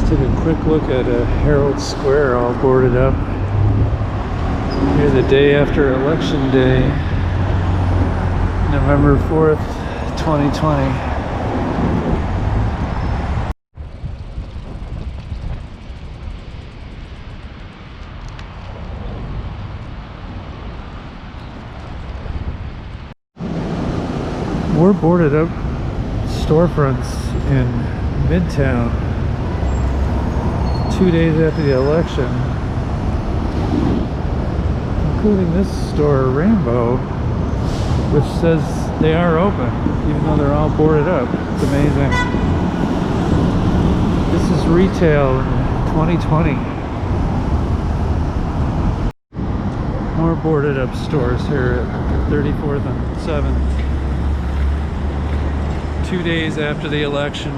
Took a quick look at Herald Square, all boarded up. Here the day after Election Day, November 4th, 2020. More boarded up storefronts in Midtown 2 days after the election, including this store, Rainbow, which says they are open, even though they're all boarded up. It's amazing. This is retail in 2020. More boarded up stores here at 34th and 7th. 2 days after the election.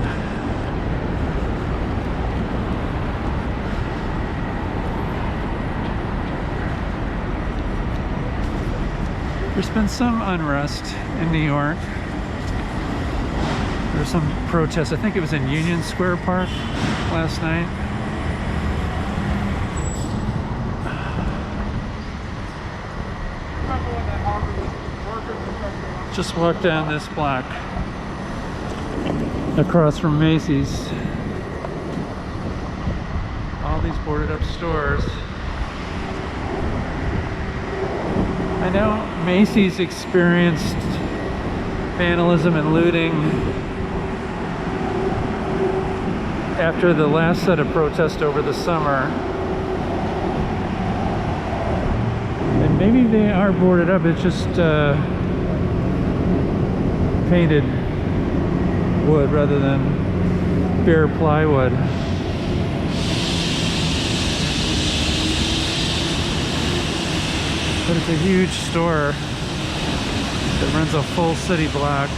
There's been some unrest in New York. There were some protests. I think it was in Union Square Park last night. Just walked down this block across from Macy's. All these boarded up stores. I know Macy's experienced vandalism and looting after the last set of protests over the summer. And maybe they are boarded up, it's just painted wood rather than bare plywood. But it's a huge store that runs a full city block.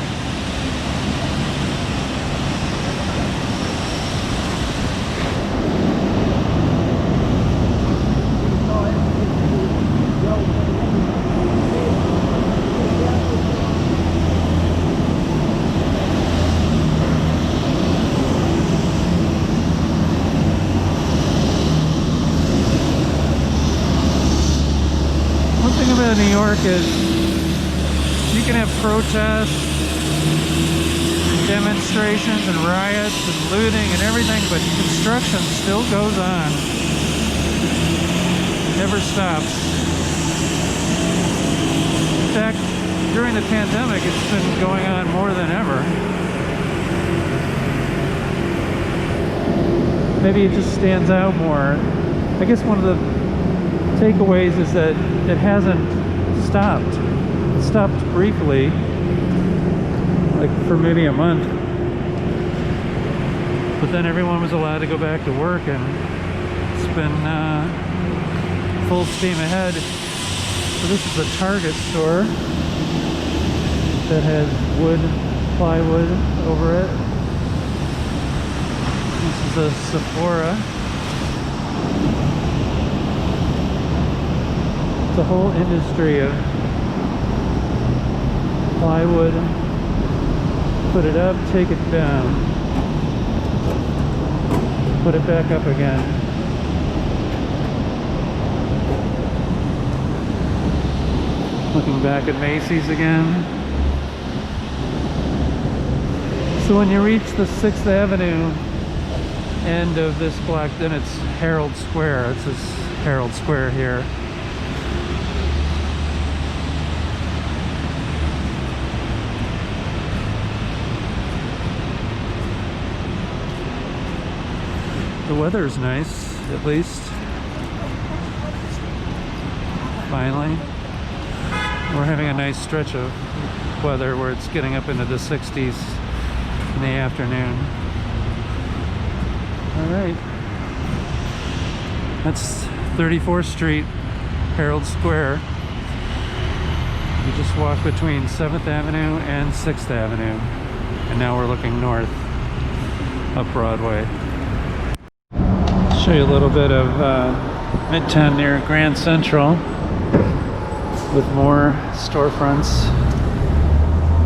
New York is you can have protests, demonstrations and riots and looting and everything, but construction still goes on. It never stops. In fact, during the pandemic, it's been going on more than ever. Maybe it just stands out more. I guess one of the takeaways is that it hasn't stopped. It stopped briefly, like for maybe a month, but then everyone was allowed to go back to work, and it's been full steam ahead. So this is a Target store that has wood, plywood over it. This is a Sephora. The whole industry of plywood, put it up, take it down, put it back up again. Looking back at Macy's again. So when you reach the 6th Avenue end of this block, then it's Herald Square. It's this Herald Square here. The weather's nice, at least. Finally. We're having a nice stretch of weather where it's getting up into the 60s in the afternoon. Alright. That's 34th Street, Herald Square. We just walked between 7th Avenue and 6th Avenue. And now we're looking north, up Broadway. Show you a little bit of Midtown near Grand Central with more storefronts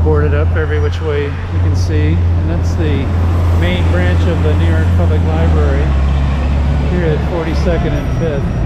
boarded up every which way you can see. And that's the main branch of the New York Public Library. here at 42nd and 5th.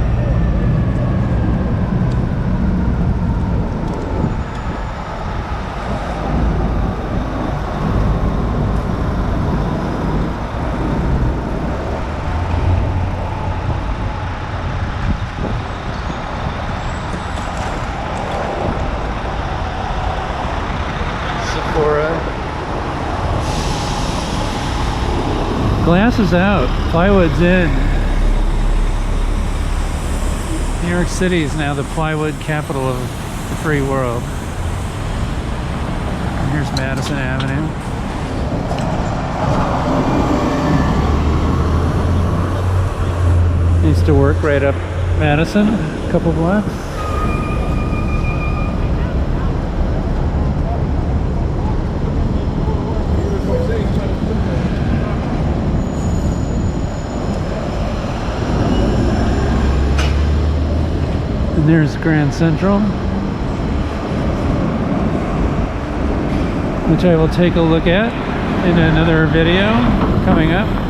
Glass is out, plywood's in. New York City is now the plywood capital of the free world. And here's Madison Avenue. Used to work right up Madison, a couple blocks. And there's Grand Central, which I will take a look at in another video coming up.